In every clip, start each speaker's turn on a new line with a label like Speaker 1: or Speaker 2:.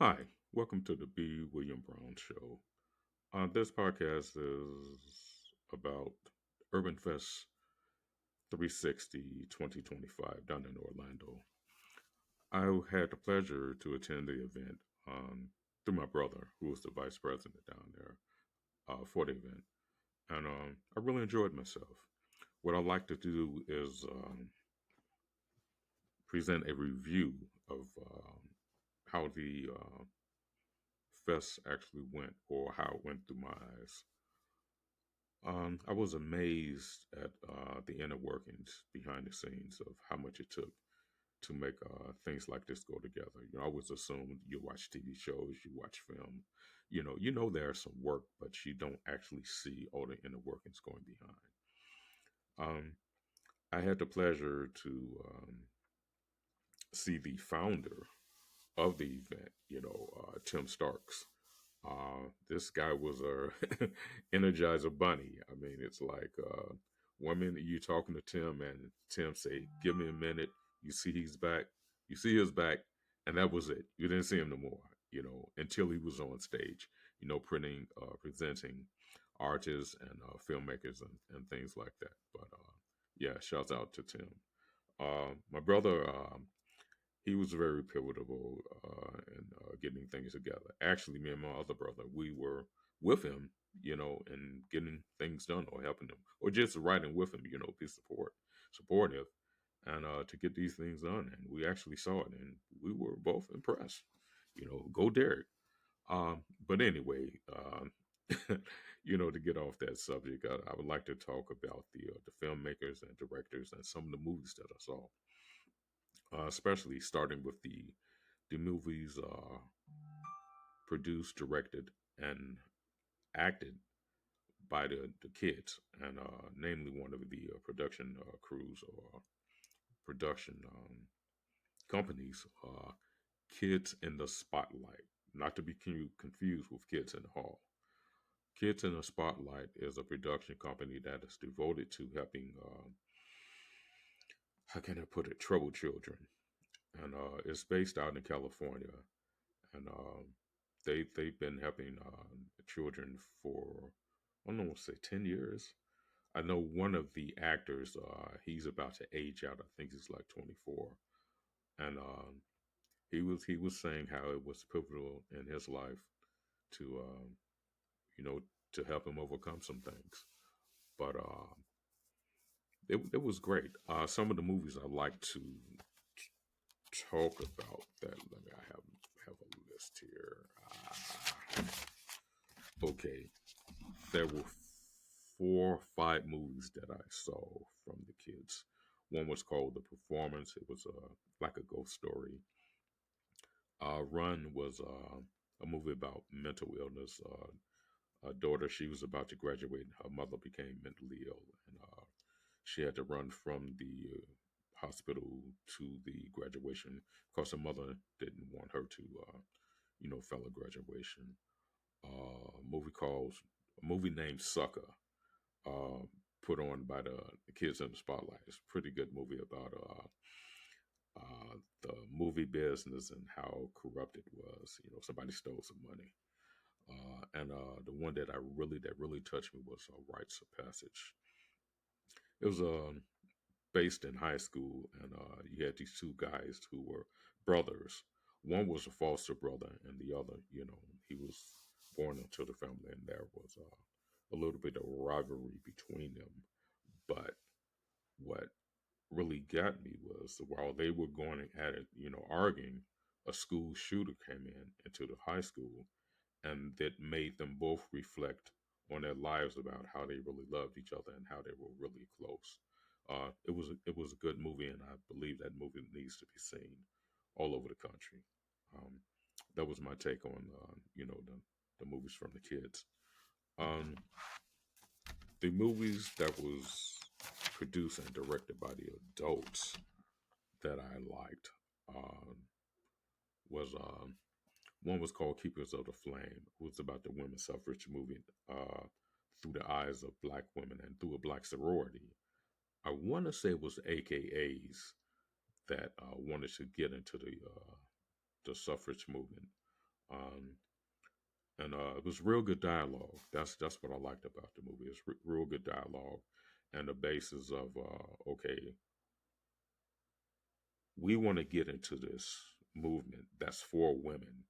Speaker 1: Hi, welcome to the B.William Brown Show. This podcast is about UrbanFest 360 2025 down in Orlando. I had the pleasure to attend the event through my brother, who was the vice president down there for the event. And I really enjoyed myself. What I like to do is present a review of how the fest actually went or how it went through my eyes. I was amazed at the inner workings behind the scenes of how much it took to make things like this go together. I always assumed you watch TV shows, you watch film, you know there's some work, but you don't actually see all the inner workings going behind. Um, I had the pleasure to see the founder of the event, Tim Starks. This guy was a energizer bunny. I mean, it's like one minute you talking to Tim, and Tim say, "Give me a minute." You see he's back. You see his back, and that was it. You didn't see him no more. Until he was on stage. Presenting artists and filmmakers and things like that. But yeah, shouts out to Tim. My brother. He was very pivotal in getting things together. Actually, me and my other brother, we were with him, and getting things done or helping him or just riding with him, be supportive, and to get these things done. And we actually saw it, and we were both impressed. Go Derek. But anyway, to get off that subject, I would like to talk about the filmmakers and directors and some of the movies that I saw, especially starting with the movies produced, directed, and acted by the kids, and namely one of the production crews or production companies, Kids in the Spotlight, not to be confused with Kids in the Hall. Kids in the Spotlight is a production company that is devoted to helping, how can I put it, troubled children. And it's based out in California. And they've been helping children for I don't know, say 10 years. I know one of the actors, he's about to age out. I think he's like 24, and he was saying how it was pivotal in his life to you know to help him overcome some things. But it was great. Some of the movies I like to talk about that. Let me. I have a list here. Okay, there were 4 or 5 movies that I saw from the kids. One was called The Performance. It was like a ghost story. Run was a movie about mental illness. A daughter, she was about to graduate, and her mother became mentally ill, and she had to run from the hospital to the graduation because her mother didn't want her to, fail graduation. A movie named Sucker, put on by the Kids in the Spotlight. It's a pretty good movie about the movie business and how corrupt it was. Somebody stole some money. And the one that really touched me was Rites of Passage. It was based in high school, and you had these two guys who were brothers. One was a foster brother, and the other, he was born into the family, and there was a little bit of rivalry between them. But what really got me was while they were going at it, arguing, a school shooter came into the high school, and that made them both reflect on their lives about how they really loved each other and how they were really close. It was a good movie, and I believe that movie needs to be seen all over the country. Um, that was my take on the movies from the kids. Um, the movies that was produced and directed by the adults that I liked um, was one was called Keepers of the Flame. It was about the women's suffrage movement through the eyes of black women and through a black sorority. I want to say it was AKAs that wanted to get into the suffrage movement. Um, and it was real good dialogue. That's what I liked about the movie. It's real good dialogue, and the basis of okay, we want to get into this movement that's for women,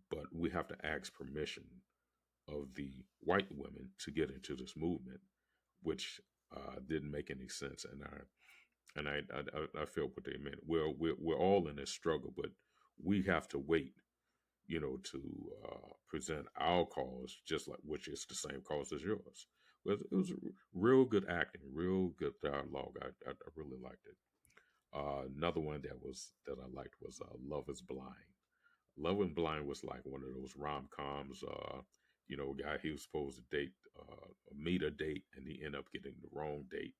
Speaker 1: but we have to ask permission of the white women to get into this movement, which didn't make any sense. And I felt what they meant. We're all in this struggle, but we have to wait, to present our cause, just like which is the same cause as yours. But it was real good acting, real good dialogue. I really liked it. Another one that I liked was Love Is Blind. Love and Blind was like one of those rom coms. A guy he was supposed to date, meet a date, and he ended up getting the wrong date.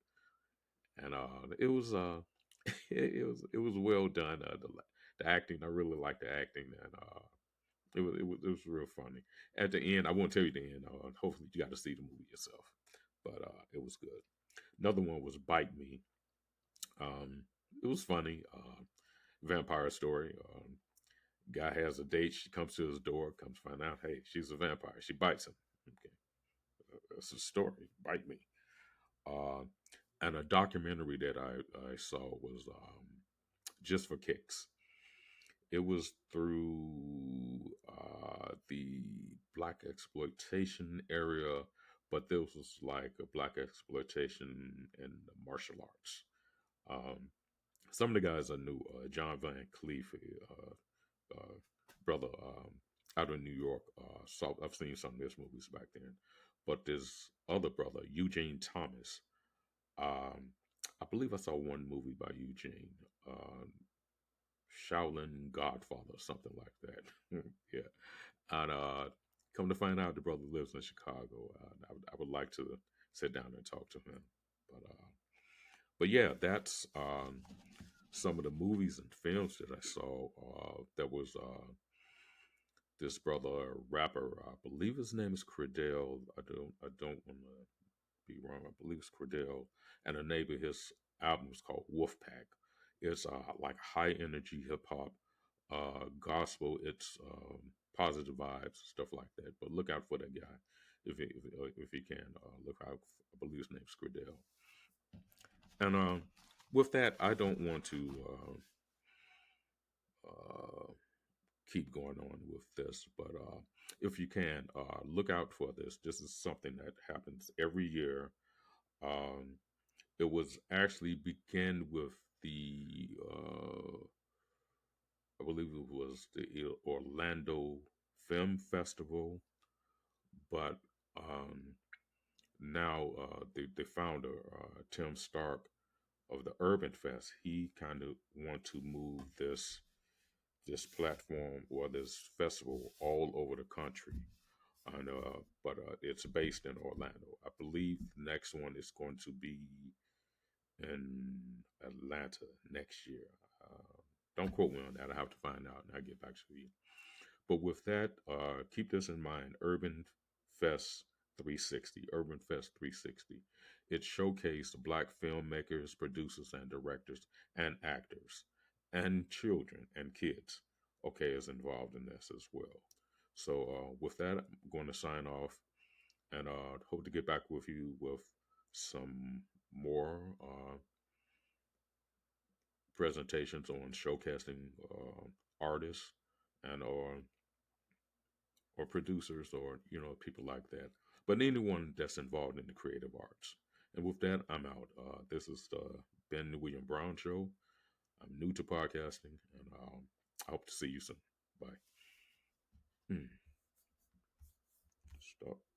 Speaker 1: And it was it was well done. The acting, I really liked the acting, and it was real funny. At the end, I won't tell you the end. Hopefully, you got to see the movie yourself. But it was good. Another one was Bite Me. It was funny. Vampire story. Guy has a date. She comes to his door. Comes to find out, hey, she's a vampire. She bites him. Okay, that's a story. Bite Me. Uh, and a documentary that I saw was Just for Kicks. It was through the black exploitation area, but this was like a black exploitation in the martial arts. Um, some of the guys I knew, John Van Cleef, uh, brother out of New York. I've seen some of his movies back then, but this other brother, Eugene Thomas. I believe I saw one movie by Eugene. Uh, Shaolin Godfather, something like that. Yeah, and come to find out, the brother lives in Chicago. I would like to sit down and talk to him. But yeah, that's some of the movies and films that I saw. That was this brother rapper. I believe his name is Credell. I don't want to be wrong. I believe it's Cordell, and the name of his album is called Wolfpack. It's like high energy hip hop, gospel. It's positive vibes, stuff like that. But look out for that guy if you can. Look out. I believe his name's Cordell. And with that, I don't want to uh, keep going on with this, but if you can, look out for this. This is something that happens every year. Um, It was actually began with the I believe it was the Orlando Film Festival, but now the founder Tim Stark of the Urban Fest, he kind of want to move this platform or this festival all over the country. And but it's based in Orlando. I believe the next one is going to be in Atlanta next year. Don't quote me on that. I have to find out and I'll get back to you. But with that, keep this in mind. Fest 360. Urban Fest 360. It showcased black filmmakers, producers, and directors, and actors, and children and kids. Okay, is involved in this as well. So with that, I'm going to sign off and hope to get back with you with some more presentations on showcasing artists and or producers or people like that. But anyone that's involved in the creative arts. And with that, I'm out. This is the B.William Brown Show. I'm new to podcasting, and I hope to see you soon. Bye. Hmm. Stop.